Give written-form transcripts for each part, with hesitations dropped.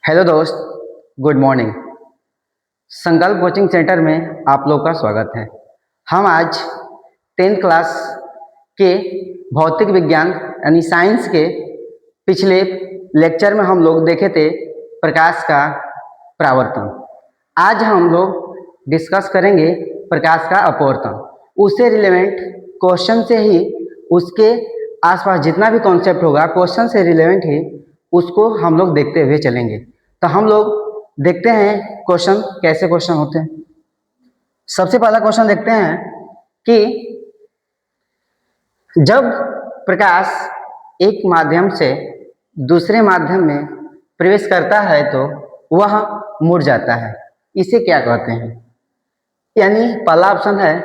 Hello दोस्त, good morning. संकल्प coaching centre में आप लोग का स्वागत है। हम आज 10th क्लास के भौतिक विज्ञान यानी साइंस के पिछले लेक्चर में हम लोग देखे थे प्रकाश का परावर्तन। आज हम लोग डिस्कस करेंगे प्रकाश का अपवर्तन। उससे रिलेवेंट क्वेश्चन से ही उसके आसपास जितना भी कॉन्सेप्ट होगा क्वेश्चन से रिलेवेंट ही उसको हम लोग देखते हुए चलेंगे। तो हम लोग देखते हैं क्वेश्चन कैसे क्वेश्चन होते हैं। सबसे पहला क्वेश्चन देखते हैं कि जब प्रकाश एक माध्यम से दूसरे माध्यम में प्रवेश करता है तो वह मुड़ जाता है, इसे क्या कहते हैं? यानी पहला ऑप्शन है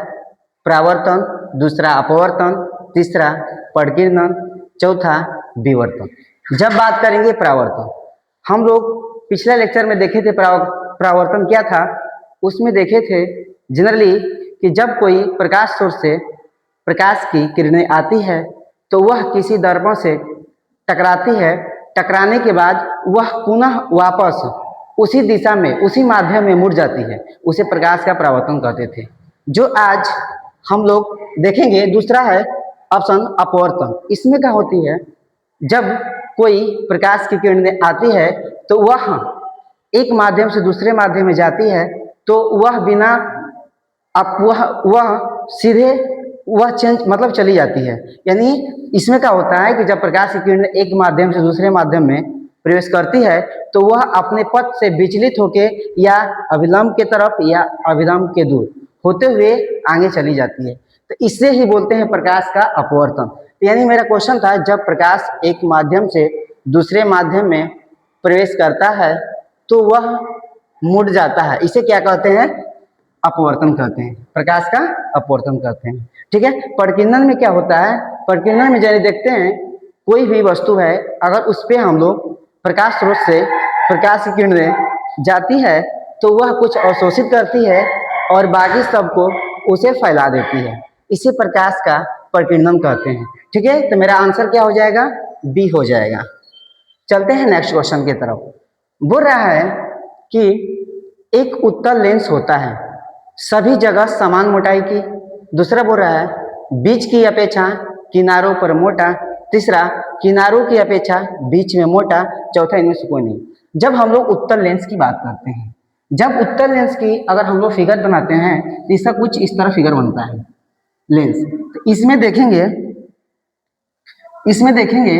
परावर्तन, दूसरा अपवर्तन, तीसरा परिकीर्णन, चौथा विवर्तन। जब बात करेंगे परावर्तन, हम लोग पिछले लेक्चर में देखे थे परावर्तन क्या था। उसमें देखे थे जनरली कि जब कोई प्रकाश सोर्स से प्रकाश की किरणें आती है तो वह किसी दर्पण से टकराती है, टकराने के बाद वह पुनः वापस उसी दिशा में उसी माध्यम में मुड़ जाती है, उसे प्रकाश का परावर्तन कहते थे। जो आज हम लोग देखेंगे दूसरा है ऑप्शन अपवर्तन। इसमें क्या होती है, जब कोई प्रकाश की किरणें आती है तो वह एक माध्यम से दूसरे माध्यम में जाती है तो वह बिना वह सीधे वह चेंज मतलब चली जाती है। यानी इसमें क्या होता है कि जब प्रकाश की किरणें एक माध्यम से दूसरे माध्यम में प्रवेश करती है तो वह अपने पथ से विचलित होके या अभिलंब के तरफ या अभिलंब के दूर होते हुए आगे चली जाती है, तो इससे ही बोलते हैं प्रकाश का अपवर्तन। यानी मेरा क्वेश्चन था, जब प्रकाश एक माध्यम से दूसरे माध्यम में प्रवेश करता है तो वह मुड़ जाता है, इसे क्या कहते हैं? अपवर्तन कहते हैं, प्रकाश का अपवर्तन कहते हैं। ठीक है। परिकीर्णन में क्या होता है? परिकीर्णन में जैसे देखते हैं कोई भी वस्तु है, अगर उस पर हम लोग प्रकाश स्रोत से प्रकाश की किरणें जाती है तो वह कुछ अवशोषित करती है और बाकी सबको उसे फैला देती है, इसे प्रकाश का परिकीर्णन कहते हैं। ठीक है, तो मेरा आंसर क्या हो जाएगा? बी हो जाएगा। चलते हैं नेक्स्ट क्वेश्चन की तरफ। बोल रहा है कि एक उत्तल लेंस होता है सभी जगह समान मोटाई की। दूसरा बोल रहा है बीच की अपेक्षा किनारों पर मोटा। तीसरा किनारों की अपेक्षा बीच में मोटा। चौथा इनमें से कोई नहीं। जब हम लोग उत्तल लेंस की बात करते हैं, जब उत्तल लेंस की अगर हम लोग फिगर बनाते हैं तो इसका कुछ इस तरह फिगर बनता है लेंस। तो इसमें देखेंगे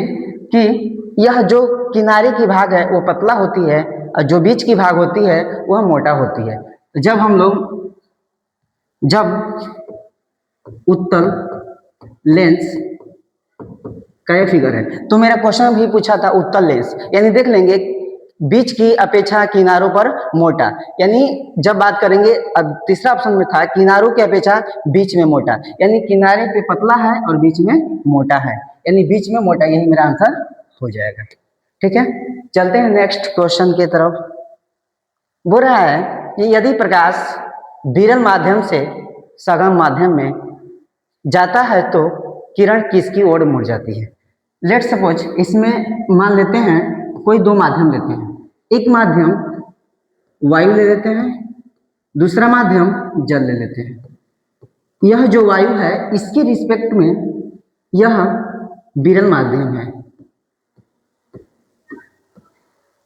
कि यह जो किनारे की भाग है वो पतला होती है और जो बीच की भाग होती है वह मोटा होती है। जब उत्तल लेंस का ये फिगर है, तो मेरा क्वेश्चन भी पूछा था उत्तल लेंस, यानी देख लेंगे बीच की अपेक्षा किनारों पर मोटा। यानी जब बात करेंगे, अब तीसरा ऑप्शन में था किनारों की अपेक्षा बीच में मोटा, यानी किनारे पे पतला है और बीच में मोटा है, यानी बीच में मोटा, यही मेरा आंसर हो जाएगा। ठीक है, चलते हैं नेक्स्ट क्वेश्चन की तरफ। बोल रहा है कि यदि प्रकाश विरल माध्यम से सघन माध्यम में जाता है तो किरण किसकी ओर मुड़ जाती है? लेट सपोज इसमें मान लेते हैं कोई दो माध्यम लेते हैं, एक माध्यम वायु ले लेते हैं, दूसरा माध्यम जल ले लेते हैं। यह जो वायु है इसके रिस्पेक्ट में यह विरल माध्यम है,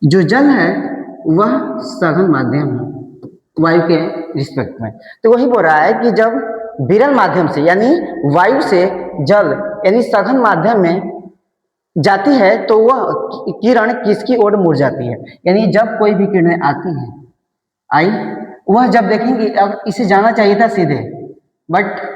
जो जल है वह सघन माध्यम है वायु के रिस्पेक्ट में। तो वही बोल रहा है कि जब विरल माध्यम से यानी वायु से जल यानी सघन माध्यम में जाती है तो वह किरण किसकी ओर मुड़ जाती है? यानी जब कोई भी किरणें आती हैं आई, वह जब देखेंगे, अब इसे जाना चाहिए था सीधे, बट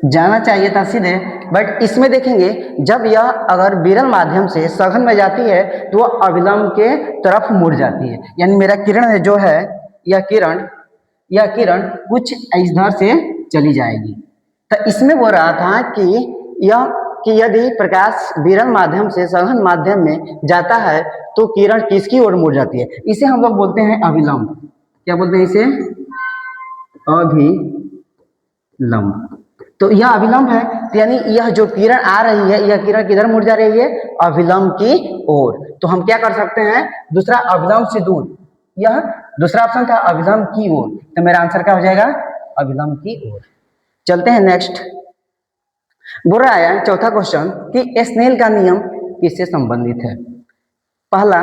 जाना चाहिए था सीधे, बट इसमें देखेंगे जब यह अगर विरल माध्यम से सघन में जाती है तो वह अभिलंब के तरफ मुड़ जाती है। यानी मेरा किरण जो है यह किरण कुछ इधर से चली जाएगी। तो इसमें बोल रहा था कि यदि प्रकाश विरल माध्यम से सघन माध्यम में जाता है तो किरण किसकी ओर मुड़ जाती है? इसे हम लोग बोलते हैं अभिलंब। क्या बोलते हैं इसे, अभिलंब। तो यह अभिलंब है, तो यानी यह जो किरण आ रही है, यह किरण किधर मुड़ जा रही है, अभिलंब की ओर। तो हम क्या कर सकते हैं, दूसरा अभिलंब से दूर, यह दूसरा ऑप्शन था अभिलंब की ओर, तो मेरा आंसर क्या हो जाएगा, अभिलंब की ओर। चलते हैं नेक्स्ट। बोल रहा है चौथा क्वेश्चन कि स्नेल का नियम किससे संबंधित है। पहला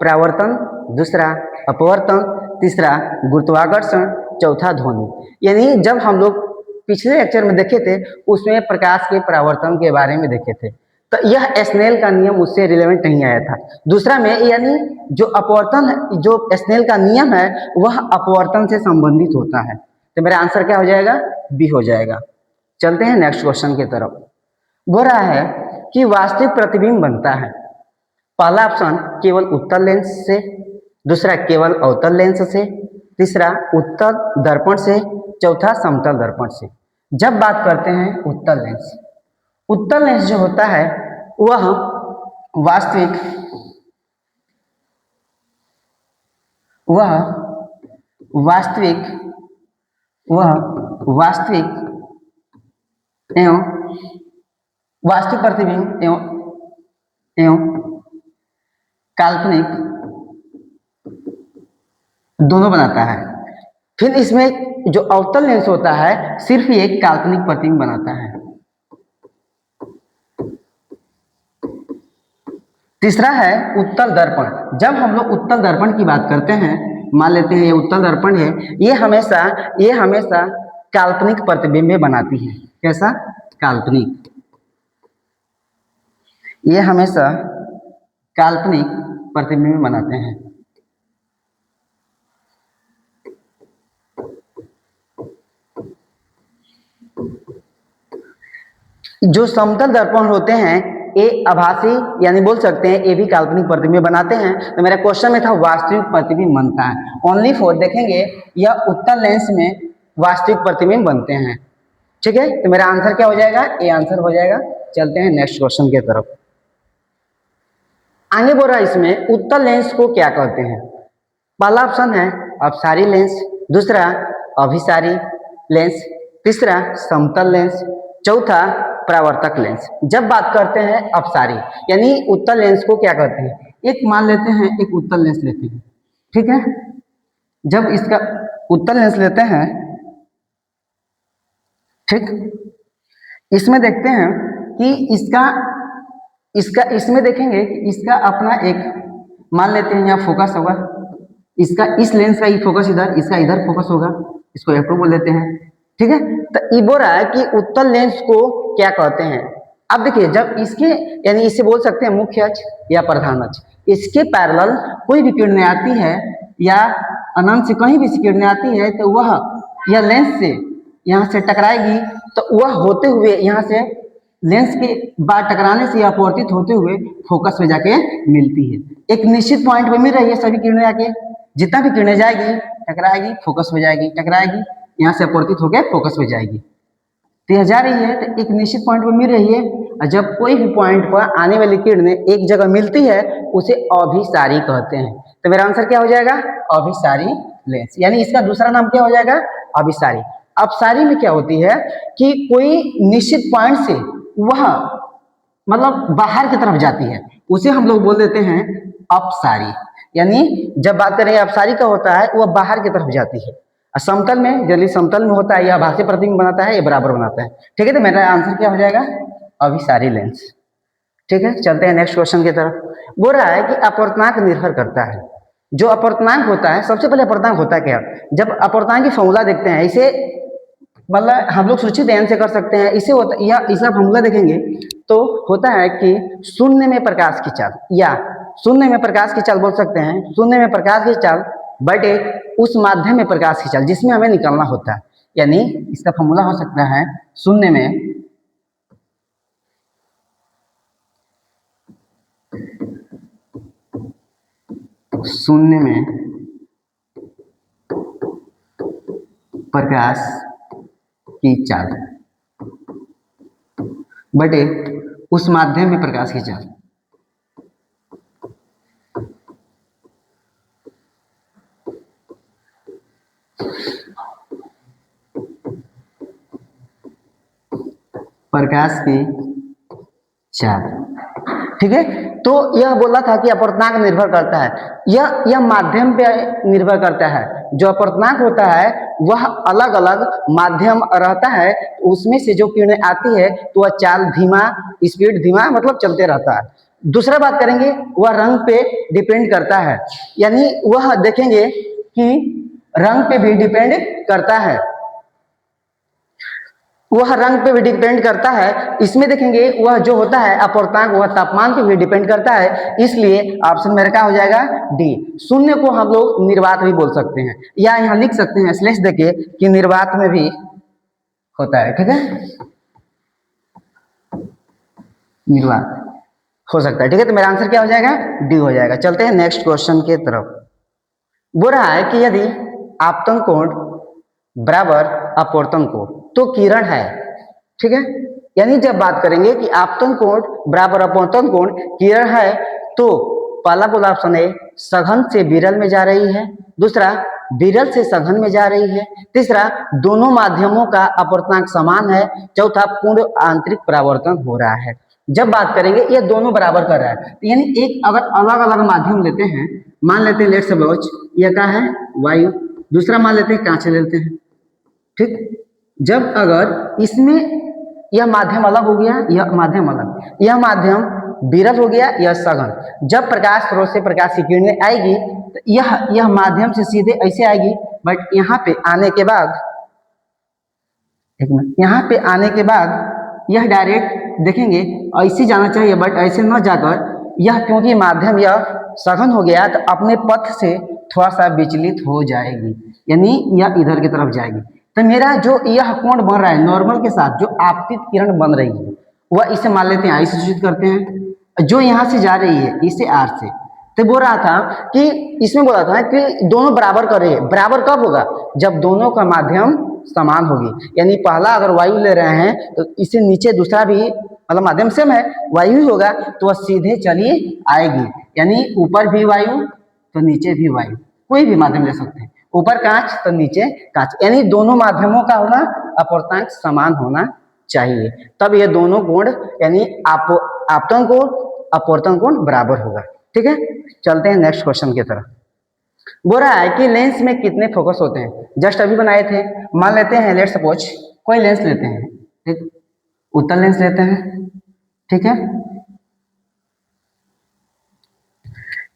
परावर्तन, दूसरा अपवर्तन, तीसरा गुरुत्वाकर्षण, चौथा ध्वनि। यानी जब हम लोग पिछले लेक्चर में देखे थे उसमें प्रकाश के परावर्तन के बारे में देखे थे, तो यह स्नेल का नियम उससे रिलेवेंट नहीं आया था। दूसरा में यानी जो अपवर्तन, जो स्नेल का नियम है वह अपवर्तन से संबंधित होता है, तो मेरा आंसर क्या हो जाएगा, बी हो जाएगा। चलते हैं नेक्स्ट क्वेश्चन की तरफ। बोल रहा है कि वास्तविक प्रतिबिंब बनता है। पहला ऑप्शन केवल उत्तल लेंस से, दूसरा केवल अवतल लेंस से, तीसरा उत्तल दर्पण से, चौथा समतल दर्पण से। जब बात करते हैं उत्तल लेंस जो होता है वह वास्तविक एवं वास्तविक प्रतिबिंब एवं काल्पनिक दोनों बनाता है। फिर इसमें जो अवतल लेंस होता है सिर्फ एक काल्पनिक प्रतिबिंब बनाता है। तीसरा है उत्तल दर्पण। जब हम लोग उत्तल दर्पण की बात करते हैं, मान लेते हैं ये उत्तल दर्पण है, ये हमेशा काल्पनिक प्रतिबिंब बनाती है। कैसा, काल्पनिक, ये हमेशा काल्पनिक प्रतिबिंब बनाते हैं। जो समतल दर्पण होते हैं ये आभासी, यानी बोल सकते हैं ये भी काल्पनिक प्रतिबिंब बनाते हैं। तो मेरा क्वेश्चन में था वास्तविक प्रतिबिंब बनता है, ओनली फॉर देखेंगे यह उत्तल लेंस में वास्तविक प्रतिबिंब बनते हैं। ठीक है, तो मेरा आंसर क्या हो जाएगा, ये आंसर हो जाएगा। चलते हैं नेक्स्ट क्वेश्चन की तरफ। आगे बोल रहा है इसमें उत्तल लेंस को क्या कहते हैं। पहला ऑप्शन है अपसारी लेंस, दूसरा अभिसारी लेंस, तीसरा समतल लेंस, चौथा परावर्तक लेंस। जब बात करते हैं अपसारी यानी उत्तल लेंस को क्या कहते हैं, एक मान लेते हैं, एक उत्तल लेंस लेते हैं, ठीक है। जब इसका उत्तल लेंस लेते हैं, ठीक, इसमें देखते हैं कि इसमें देखेंगे कि इसका अपना एक मान लेते हैं यहाँ फोकस होगा, इसका इस लेंस का ही फोकस इधर, इसका इधर फोकस होगा, इसको F2 बोल देते हैं। ठीक है, तो ये बोल रहा है कि उत्तल लेंस को क्या कहते हैं। अब देखिए जब इसके यानी इसे बोल सकते हैं मुख्य अक्ष या प्रधान अक्ष, इसके पैरेलल कोई भी किरणें आती है या अनंत से कहीं भी किरणें आती है तो वह यह लेंस से यहाँ से टकराएगी, तो वह होते हुए यहाँ से लेंस के बाद टकराने से या अपवर्तित होते हुए फोकस में जाके मिलती है। एक निश्चित पॉइंट पे मिल रही है सभी किरणें आके, जितना भी किरणें जाएगी टकराएगी फोकस में जाएगी, टकराएगी यहाँ से अपवर्तित होकर फोकस में जाएगी। तो यह जा रही है तो एक निश्चित पॉइंट पर मिल रही है, और जब कोई भी पॉइंट पर आने वाली किरणें एक जगह मिलती है उसे अभिसारी कहते हैं। तो मेरा आंसर क्या हो जाएगा, अभिसारी लेंस, यानी इसका दूसरा नाम क्या हो जाएगा, अभिसारी। अपसारी में क्या होती है कि कोई निश्चित पॉइंट से वह मतलब बाहर की तरफ जाती है, उसे हम लोग बोल देते हैं अपसारी। यानी जब बात करेंगे अपसारी का होता है वह बाहर की तरफ जाती है। समतल में जल्दी समतल में होता है, यह आभासी प्रतिबिंब बनाता है, ये बराबर बनाता है। ठीक है, तो मेरा आंसर क्या हो जाएगा, अभिसारी लेंस। ठीक है, चलते हैं नेक्स्ट क्वेश्चन की तरफ। बोल रहा है कि अपवर्तनांक निर्भर करता है। जो अपवर्तनांक होता है, सबसे पहले अपवर्तनांक होता है क्या, जब अपवर्तनांक की फॉर्मूला देखते हैं, इसे मतलब हम लोग सूचित एन से कर सकते हैं, इसे होता या इसका फॉर्मूला देखेंगे तो होता है कि शून्य में प्रकाश की चाल, या शून्य में प्रकाश की चाल बोल सकते हैं, शून्य में प्रकाश की चाल बटे उस माध्यम में प्रकाश की चाल जिसमें हमें निकलना होता है। यानी इसका फॉर्मूला हो सकता है शून्य में प्रकाश की चाल बटे उस माध्यम में प्रकाश की चाल। प्रकाश की चाल। ठीक है, तो यह बोला था कि अपर्तनांक निर्भर करता है, यह माध्यम पे निर्भर करता है। जो अपर्तनांक होता है वह अलग अलग माध्यम रहता है, उसमें से जो किरणें आती है तो वह चाल धीमा, स्पीड धीमा मतलब चलते रहता है। दूसरा बात करेंगे, वह रंग पे डिपेंड करता है, यानी वह देखेंगे कि रंग पे भी डिपेंड करता है, वह रंग पे भी डिपेंड करता है। इसमें देखेंगे वह जो होता है अपर्तनांक वह तापमान पे भी डिपेंड करता है, इसलिए ऑप्शन मेरा क्या हो जाएगा डी। शून्य को हम लोग निर्वात भी बोल सकते हैं, या यहाँ लिख सकते हैं स्लैश देके कि निर्वात में भी होता है। ठीक है, निर्वात हो सकता है। ठीक है, तो मेरा आंसर क्या हो जाएगा डी हो जाएगा। चलते हैं नेक्स्ट क्वेश्चन के तरफ। बोल रहा है कि यदि आपतन कोण बराबर अपवर्तन कोण तो किरण है। ठीक है, यानी जब बात करेंगे कि आपतन कोण बराबर अपवर्तन कोण किरण है, तो पहला बोला ऑप्शन ए सघन से विरल में जा रही है, दूसरा विरल से सघन में जा रही है, तीसरा दोनों माध्यमों का अपवर्तनांक समान है, चौथा पूर्ण आंतरिक परावर्तन हो रहा है। जब बात करेंगे ये दोनों बराबर कर रहा है, यानी एक अगर अलग अलग माध्यम लेते हैं, मान लेते हैं लेट्स सपोज यह क्या है वायु, दूसरा मान लेते हैं कांच लेते हैं। ठीक, जब अगर इसमें यह माध्यम अलग हो गया, यह माध्यम अलग, यह माध्यम विरल हो गया, यह सघन, जब प्रकाश स्रोत से प्रकाश की किरणें आएगी तो यह माध्यम से सीधे ऐसे आएगी, बट यहाँ पे आने के बाद एक मिनट, यहाँ पे आने के बाद यह डायरेक्ट देखेंगे ऐसे जाना चाहिए, बट ऐसे न जाकर यह क्योंकि माध्यम यह सघन हो गया तो अपने पथ से थोड़ा सा विचलित हो जाएगी, यानी यह इधर की तरफ जाएगी। तो मेरा जो यह कोण बन रहा है नॉर्मल के साथ जो आपतित किरण बन रही है वह इसे मान लेते हैं आई से सूचित करते हैं, जो यहाँ से जा रही है इसे आर से। तो बोल रहा था कि इसमें बोला था कि दोनों बराबर कर रहे हैं, बराबर कब होगा जब दोनों का माध्यम समान होगी, यानी पहला अगर वायु ले रहे हैं तो इसे नीचे दूसरा भी मतलब माध्यम सेम है वायु ही होगा, तो वह सीधे चली आएगी, यानी ऊपर भी वायु तो नीचे भी वायु, कोई भी माध्यम ले सकते हैं, ऊपर कांच तो नीचे कांच, यानी दोनों माध्यमों का होना अपवर्तनांक समान होना चाहिए, तब ये दोनों कोण यानी आपतन कोण अपवर्तन कोण बराबर होगा। ठीक है, चलते हैं नेक्स्ट क्वेश्चन की तरफ। बोल रहा है कि लेंस में कितने फोकस होते हैं, जस्ट अभी बनाए थे, मान लेते हैं लेट्स सपोज कोई लेंस लेते हैं, ठीक, उत्तल लेंस लेते हैं। ठीक है,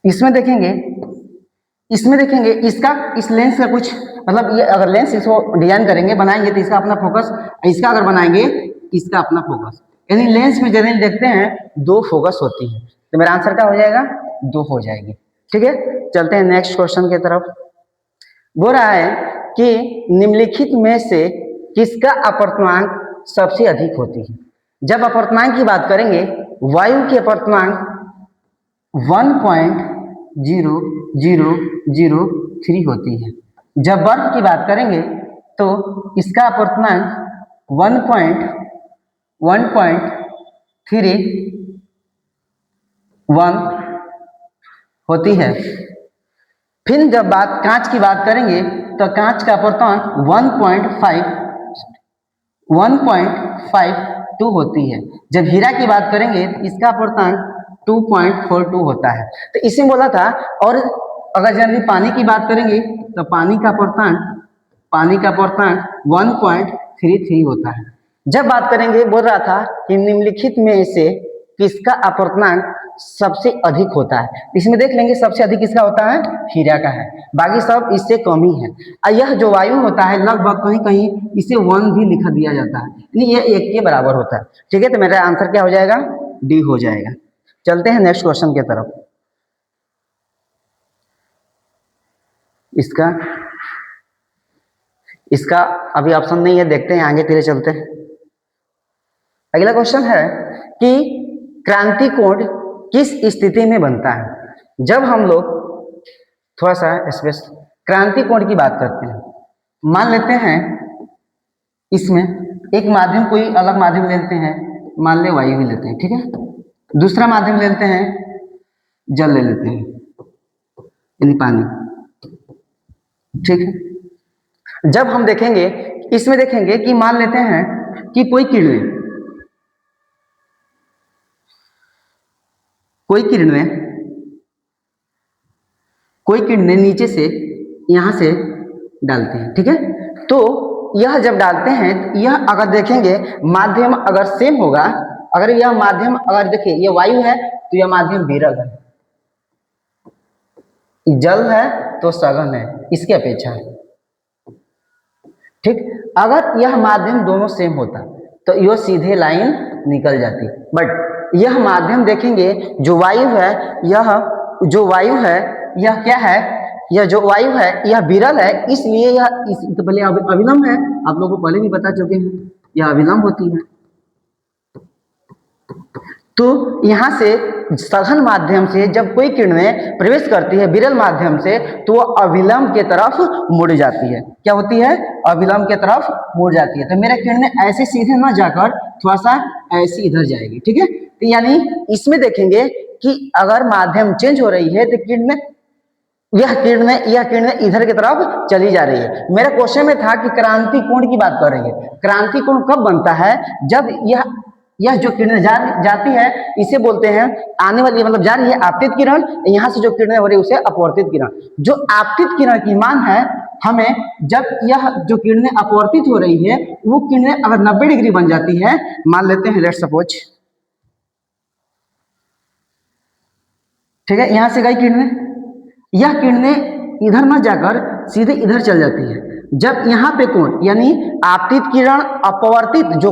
इसमें देखेंगे इसका इस लेंस का कुछ मतलब ये अगर लेंस इसको डिजाइन करेंगे बनाएंगे तो इसका अपना फोकस, इसका अगर बनाएंगे इसका अपना फोकस, यानी लेंस में जनरली देखते हैं दो फोकस होती है, तो मेरा आंसर क्या हो जाएगा दो हो जाएगी। ठीक है, चलते हैं नेक्स्ट क्वेश्चन की तरफ। बोल रहा है कि निम्नलिखित में से किसका अपवर्तनांक सबसे अधिक होती है। जब अपवर्तनांक की बात करेंगे वायु की अपवर्तनांक 1.0003 होती है, जब बर्फ की बात करेंगे तो इसका अपवर्तनांक 1.31 होती है। फिर जब बात कांच की बात करेंगे तो कांच का अपवर्तनांक 1.52 होती है। जब हीरा की बात करेंगे तो इसका अपवर्तनांक 2.42 होता है। तो इसमें बोला था, और अगर जनरली पानी की बात करेंगे तो पानी का अपवर्तनांक 1.33 होता है। जब बात करेंगे बोल रहा था कि निम्नलिखित में से किसका अपवर्तनांक सबसे अधिक होता है, इसमें देख लेंगे सबसे अधिक किसका होता है हीरा का है, बाकी सब इससे कम ही है। यह जो वायु होता है लगभग कहीं कहीं इसे 1 भी लिखा दिया जाता है, यानी यह 1 के बराबर होता है। ठीक है, तो मेरा आंसर क्या हो जाएगा डी हो जाएगा। चलते हैं नेक्स्ट क्वेश्चन की तरफ। इसका अभी ऑप्शन नहीं है, देखते हैं आगे धीरे चलते हैं। अगला क्वेश्चन है कि क्रांति कोण किस स्थिति में बनता है। जब हम लोग थोड़ा सा स्पेस क्रांति कोण की बात करते हैं, मान लेते हैं इसमें एक माध्यम कोई अलग माध्यम लेते हैं, मान ले वायु भी लेते हैं। ठीक है, दूसरा माध्यम लेते हैं जल ले लेते हैं यानी पानी। ठीक है, जब हम देखेंगे इसमें देखेंगे कि मान लेते हैं कि कोई किरणें कोई किरणें नीचे से यहाँ से डालते हैं, ठीक है। तो यह जब डालते हैं, यह अगर देखेंगे माध्यम अगर सेम होगा, अगर यह माध्यम अगर देखिए ये वायु है तो यह माध्यम विरल है, जल है तो सघन है इसकी अपेक्षा है, ठीक। अगर यह माध्यम दोनों सेम होता तो यह सीधे लाइन निकल जाती, बट यह माध्यम देखेंगे जो वायु है, यह जो वायु है यह क्या है, यह जो वायु है यह विरल है, इसलिए यह तो पहले अविलंब है, आप लोगों को पहले भी बता चुके हैं, यह अविलंब होती है। तो यहाँ से सघन माध्यम से जब कोई किरणें प्रवेश करती है विरल माध्यम से तो वह अविलंब के तरफ मुड़ जाती है, क्या होती है, अविलंब के तरफ मुड़ जाती है। तो मेरा किरणें ऐसे सीधे ना जाकर थोड़ा सा ऐसे इधर जाएगी, ठीक है। तो यानी इसमें देखेंगे कि अगर माध्यम चेंज हो रही है तो यह किरणें इधर की तरफ चली जा रही है। मेरा क्वेश्चन में था कि क्रांति कोण की बात कर रही है, क्रांति कोण कब बनता है, जब यह जो किरणें जाती है इसे बोलते हैं आने वाली, मतलब जा रही है आपतित किरण, यहाँ से जो किरणें हो रही है उसे अपवर्तित किरण। जो आपतित किरण की मान है, हमें जब यह जो किरणें अपवर्तित हो रही है वो किरणें अगर 90 डिग्री बन जाती है, मान लेते हैं लेट्स सपोज, ठीक है, यहाँ से गई किरणें, यह किरणें इधर न जाकर सीधे इधर चल जाती है। जब यहाँ पे कोण यानी आपतित किरण अपवर्तित जो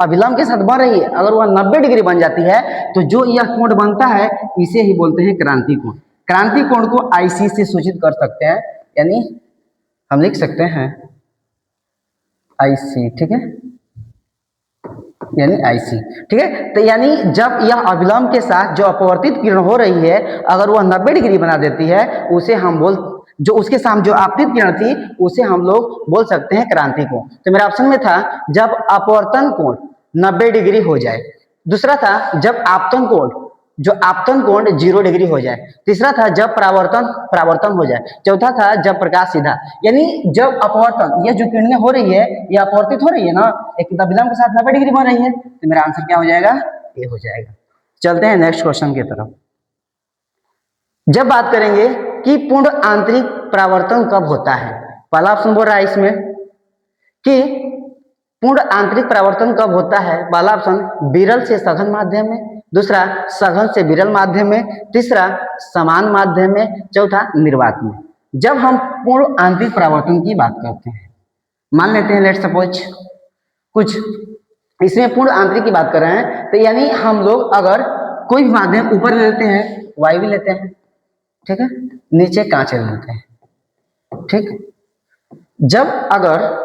अविलंब के साथ बन रही है, अगर वह 90 डिग्री बन जाती है तो जो यह कोण बनता है इसे ही बोलते हैं क्रांति कोण। क्रांति कोण को IC से सूचित कर सकते हैं, यानी हम लिख सकते हैं IC, ठीक है, यानी IC, ठीक है। तो यानी जब यह अविलंब के साथ जो अपवर्तित किरण हो रही है अगर वह 90 डिग्री बना देती है, उसे हम जो उसके सामने जो आपतित किरण थी उसे हम लोग बोल सकते हैं क्रांति कोण। तो मेरा ऑप्शन में था जब अपवर्तन कोण 90 डिग्री हो जाए, दूसरा था जब आपतन कोण 0 डिग्री हो जाए, तीसरा था जब परावर्तन हो जाए, चौथा था जब प्रकाश सीधा, यानी जब अपवर्तन, यह जो किरणें हो रही है यह अपवर्तित हो रही है ना, एक अविलंब के साथ 90 डिग्री बन रही है, तो मेरा आंसर क्या हो जाएगा, ये हो जाएगा। चलते हैं नेक्स्ट क्वेश्चन की तरफ। जब बात करेंगे कि पूर्ण आंतरिक परावर्तन कब होता है, पहला ऑप्शन बोल रहा है इसमें कि पूर्ण आंतरिक परावर्तन कब होता है, पहला ऑप्शन विरल से सघन माध्यम में, दूसरा सघन से विरल माध्यम में, तीसरा समान माध्यम में, चौथा निर्वात में। जब हम पूर्ण आंतरिक परावर्तन की बात करते हैं, मान लेते हैं लेट्स सपोज कुछ इसमें पूर्ण आंतरिक की बात कर रहे हैं, तो यानी हम लोग अगर कोई भी माध्यम ऊपर ले लेते हैं, वायु भी लेते हैं, ठीक है, नीचे कांच ले लेते हैं, ठीक। जब अगर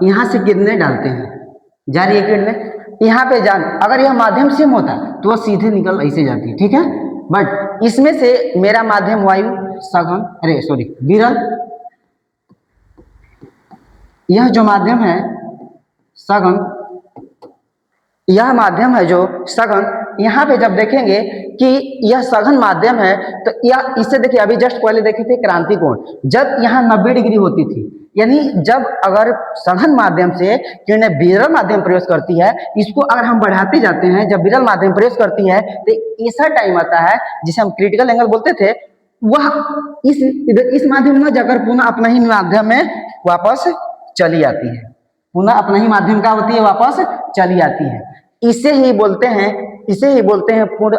यहां से किरणें डालते हैं, जा रही है किरणें यहाँ पे अगर यह माध्यम सेम होता तो वह सीधे निकल ऐसे जाती है, ठीक है। बट इसमें से मेरा माध्यम वायु सघन विरल, यह जो माध्यम है सघन, यह माध्यम है जो सघन, यहाँ पे जब देखेंगे कि यह सघन माध्यम है तो यह इससे देखिए अभी जस्ट पहले देखे थे क्रांति कोण, जब यहाँ 90 डिग्री होती थी, यानी जब अगर सघन माध्यम से किरणें विरल माध्यम प्रवेश करती है, इसको अगर हम बढ़ाते जाते हैं, जब विरल माध्यम प्रवेश करती है तो ऐसा टाइम आता है जिसे हम क्रिटिकल एंगल बोलते थे, वह इस माध्यम में जाकर पुनः अपना ही माध्यम में वापस चली आती है, पुनः अपना ही माध्यम का होती है वापस चली आती है। इसे ही बोलते हैं पूर्ण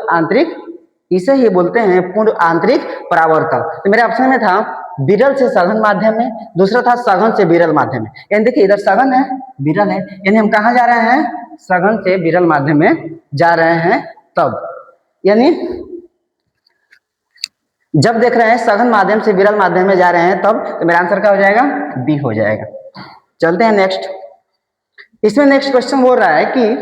आंतरिक परावर्तन। तो मेरे ऑप्शन में था विरल से सघन माध्यम में, दूसरा था सघन से विरल माध्यम में। यानी देखिए इधर सघन है, विरल है, यानी हम कहाँ जा रहे हैं, सघन से विरल माध्यम में जा रहे हैं। तब यानी जब देख रहे हैं सघन माध्यम से विरल माध्यम में जा रहे हैं तब, तो मेरा आंसर क्या हो जाएगा, बी हो जाएगा। चलते हैं नेक्स्ट। इसमें नेक्स्ट क्वेश्चन बोल रहा है कि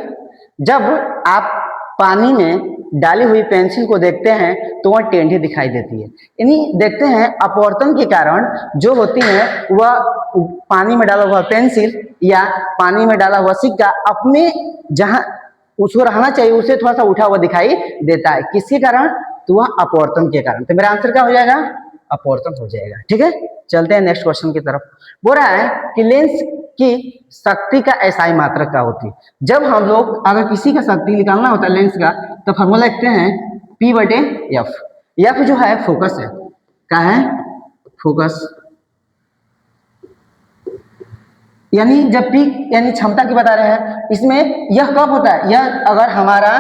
जब आप पानी में डाली हुई पेंसिल को देखते हैं तो वह टेढ़ी दिखाई देती है, यानी देखते हैं अपवर्तन के कारण जो होती है वह पानी में डाला हुआ पेंसिल या पानी में डाला हुआ सिक्का अपने जहां उसको रहना चाहिए उसे थोड़ा सा उठा हुआ दिखाई देता है, किसके कारण, तो वह अपवर्तन के कारण। तो मेरा आंसर क्या हो जाएगा, अपवर्तन हो जाएगा, ठीक है। चलते हैं नेक्स्ट क्वेश्चन की तरफ। बोल रहा है कि लेंस कि शक्ति का एसआई मात्रक क्या होती है। जब हम लोग अगर किसी का शक्ति निकालना होता है लेंस का, तो फॉर्मूला लिखते हैं P बटे एफ। एफ जो है फोकस है, क्या है, फोकस। यानी जब P यानी क्षमता की बता रहे हैं, इसमें यह कब होता है, यह अगर हमारा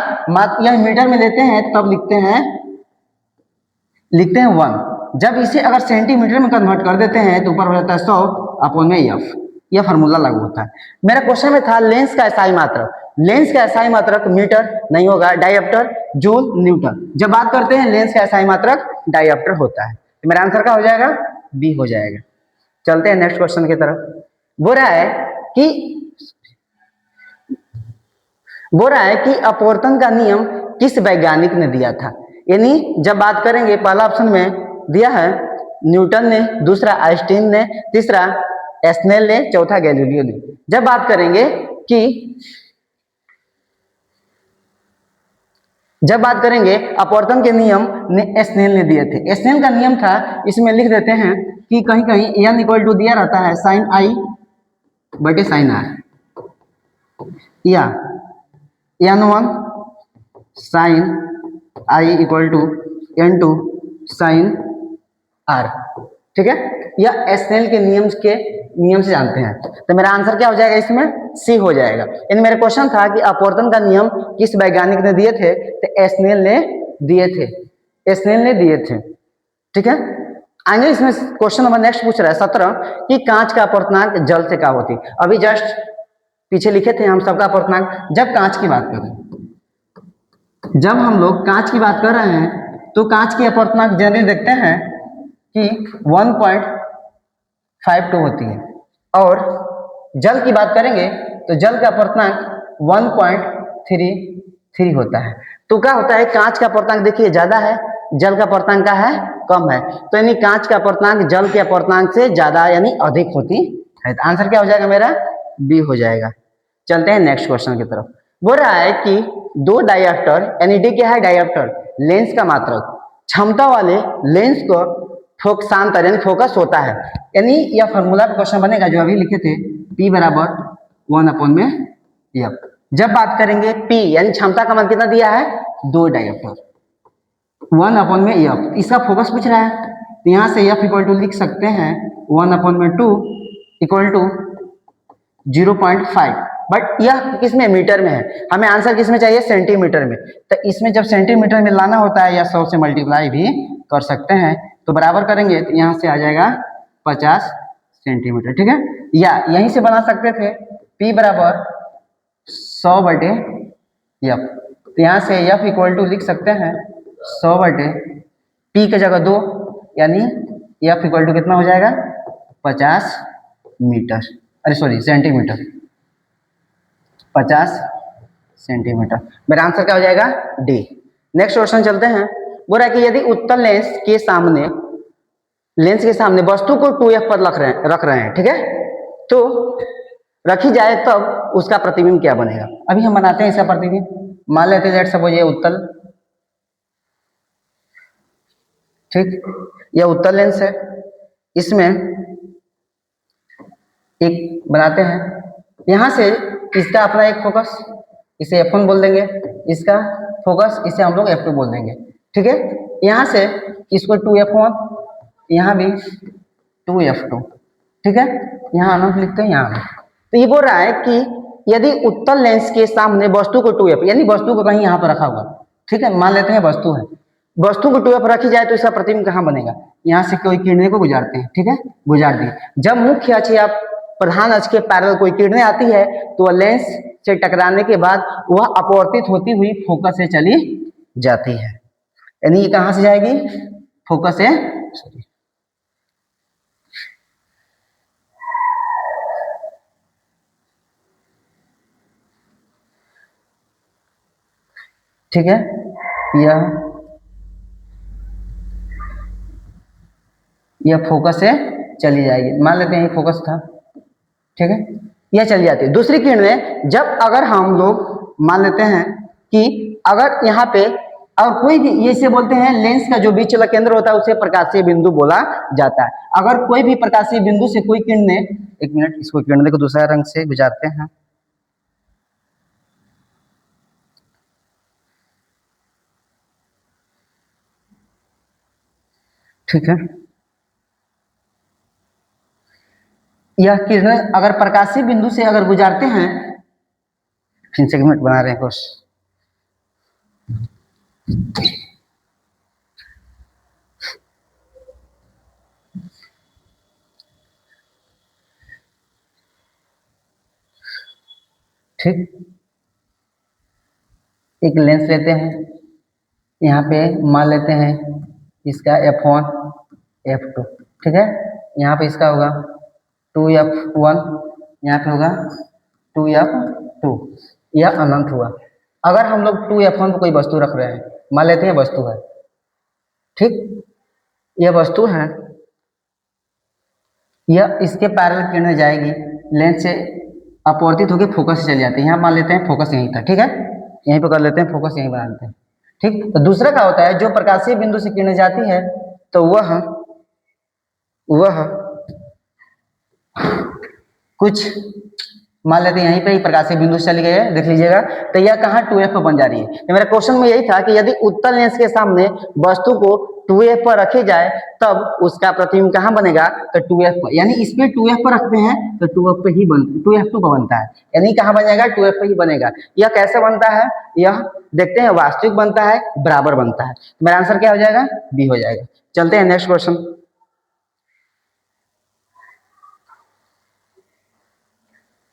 यह मीटर में लेते हैं तब लिखते हैं 1। जब इसे अगर सेंटीमीटर में कन्वर्ट कर देते हैं तो ऊपर हो जाता है 100 अपॉन में एफ। यह फार्मूला लागू होता है। मेरा क्वेश्चन में था लेंस का एसआई मात्रक। लेंस का एसआई मात्रक मीटर नहीं होगा, डायप्टर, जूल, न्यूटन। जब बात करते हैं लेंस का एसआई मात्रक डायप्टर होता है। तो मेरा आंसर क्या हो जाएगा, बी हो जाएगा। चलते हैं नेक्स्ट क्वेश्चन की तरफ। बोल रहा है कि अपवर्तन का नियम किस वैज्ञानिक ने दिया था। यानी जब बात करेंगे, पहला ऑप्शन में दिया है न्यूटन ने, दूसरा आइंस्टीन ने, तीसरा स्नेल ने, चौथा गैलीलियो ने। जब बात करेंगे अपवर्तन के नियम ने स्नेल ने दिए थे। स्नेल का नियम था, इसमें लिख देते हैं कि कहीं कहीं n इक्वल टू दिया रहता है साइन आई बटे साइन आर, या n1 sine I equal to n2 sine R. ठीक है, यह स्नेल के नियम से जानते हैं। तो मेरा आंसर क्या हो जाएगा, इसमें सी हो जाएगा। इन मेरा क्वेश्चन था कि अपवर्तन का नियम किस वैज्ञानिक ने दिए थे, तो स्नेल ने दिए थे। ठीक है, आगे इसमें क्वेश्चन नंबर नेक्स्ट पूछ रहा है 17 कि कांच का अपवर्तनांक जल से क्या होती। अभी जस्ट पीछे लिखे थे हम सबका अपवर्तनांक। जब कांच की बात करें, जब हम लोग कांच की बात कर रहे हैं तो कांच की अपवर्तनांक जनरली देखते हैं कि 1.52 होती है, और जल की बात करेंगे तो जल का अपवर्तनांक 1.33 होता है। तो क्या होता है, कांच का अपवर्तनांक देखिए ज्यादा है, जल का अपवर्तनांक का है कम है। तो यानी कांच का अपवर्तनांक जल के अपवर्तनांक से ज्यादा यानी अधिक होती है। तो आंसर क्या हो जाएगा मेरा, बी हो जाएगा। चलते हैं नेक्स्ट क्वेश्चन की तरफ। बोल रहा है कि दो डायप्टर, यानी डी क्या है, डायप्टर, लेंस का मात्रक, क्षमता वाले लेंस को फोकसांतर यानी फोकस होता है। यानी यह फार्मूला क्वेश्चन बनेगा जो अभी लिखे थे, P बराबर 1 अपॉन में एफ। जब बात करेंगे P यानी क्षमता का मान कितना दिया है, 2 डायप्टर, 1 अपॉन में एफ। इसका फोकस पूछ रहा है, तो यहाँ से एफ इक्वल टू लिख सकते हैं 1 अपॉन में 2 इक्वल टू 0.5। बट यह किसमें, मीटर में है। हमें आंसर किसमें चाहिए, सेंटीमीटर में। तो इसमें जब सेंटीमीटर में लाना होता है या 100 से मल्टीप्लाई भी कर सकते हैं। तो बराबर करेंगे तो यहाँ से आ जाएगा 50 सेंटीमीटर। ठीक है, या यहीं से बना सकते थे P बराबर 100 बटे एफ। तो यहाँ से एफ इक्वल टू लिख सकते हैं 100 बटे P की जगह 2, यानी एफ इक्वल टू कितना हो जाएगा, 50 मीटर, अरे सॉरी सेंटीमीटर, 50 सेंटीमीटर। मेरा आंसर क्या हो जाएगा, डी। नेक्स्ट क्वेश्चन चलते हैं। बोल रहा है कि यदि उत्तल लेंस के सामने वस्तु को 2f पर रख रहे हैं, ठीक है, तो रखी जाए तब उसका प्रतिबिंब क्या बनेगा। अभी हम बनाते हैं इसका प्रतिबिंब। मान लेते हैं लेट्स सपोज ये उत्तल, ठीक, यह उत्तल लेंस है, इसमें एक बनाते हैं, यहां से इसका अपना एक फोकस, इसे F1 बोल देंगे, इसका फोकस इसे हम लोग F2 बोल देंगे। ठीक है, यहाँ से इसको 2F1, यहाँ भी 2F2। ठीक है, यहाँ अनंत लिखते हैं यहाँ। तो ये बोल रहा है कि यदि उत्तल लेंस के सामने वस्तु को 2F, यानी वस्तु को कहीं यहाँ पर रखा हुआ, ठीक है, मान लेते हैं वस्तु है, वस्तु को 2F रखी जाए तो इसका प्रतिबिंब कहाँ बनेगा, यहाँ से कोई किरणें को गुजारते हैं। ठीक है, गुजार दी। जब मुख्य अक्ष या प्रधान अक्ष के पैरेलल कोई किरणें आती है तो वह लेंस से टकराने के बाद वह अपवर्तित होती हुई फोकस से चली जाती है। यानी ये कहां से जाएगी, फोकस से, ठीक है, यह फोकस से चली जाएगी। मान लेते हैं ये फोकस था, ठीक है, यह चली जाती है। दूसरी किरणें जब अगर हम लोग मान लेते हैं कि अगर यहाँ पे और कोई भी, ये से बोलते हैं लेंस का जो बीच वाला केंद्र होता है उसे प्रकाशीय बिंदु बोला जाता है। अगर कोई भी प्रकाशीय बिंदु से कोई किरणें एक मिनट, इसको किरण को दूसरा रंग से गुजारते हैं। ठीक है, यह किरणें अगर प्रकाशीय बिंदु से अगर गुजारते हैं, फिर से एक मिनट बना रहे हैं कुछ। ठीक, एक लेंस लेते हैं, यहाँ पे मान लेते हैं इसका f1 f2, ठीक है। यहाँ पे इसका होगा 2f1, यहाँ पे होगा 2f2, यह अनंत हुआ। अगर हम लोग 2f1 पे कोई वस्तु रख रहे हैं, मान लेते हैं वस्तु है, ठीक, यह वस्तु है, यह इसके पैरेलल किरणें जाएगी, लेंस से अपवर्तित होकर फोकस से चली जाती है। यहाँ मान लेते हैं फोकस यहीं था, ठीक है, यहीं पे कर लेते हैं, फोकस यहीं बना लेते हैं, ठीक। तो दूसरा क्या होता है, जो प्रकाशीय बिंदु से किरणें जाती है तो वह कुछ मान लेते हैं यहीं पे ही प्रकाशीय बिंदु से चली गई है, देख लीजिएगा। तो यह कहाँ 2f पर बन जा रही है। तो मेरा क्वेश्चन में यही था कि यदि उत्तल लेंस के सामने वस्तु को 2f पर रखी जाए तब उसका प्रतिबिंब कहाँ बनेगा, तो 2f पर, यानी इसमें 2f पर रखते हैं तो 2f पे ही 2f2 पर बनता है, यानी कहाँ बनेगा, 2f पे ही बनेगा। यह कैसे बनता है, यह देखते हैं, वास्तविक बनता है, बराबर बनता है। मेरा आंसर क्या हो जाएगा, बी हो जाएगा। चलते हैं नेक्स्ट क्वेश्चन।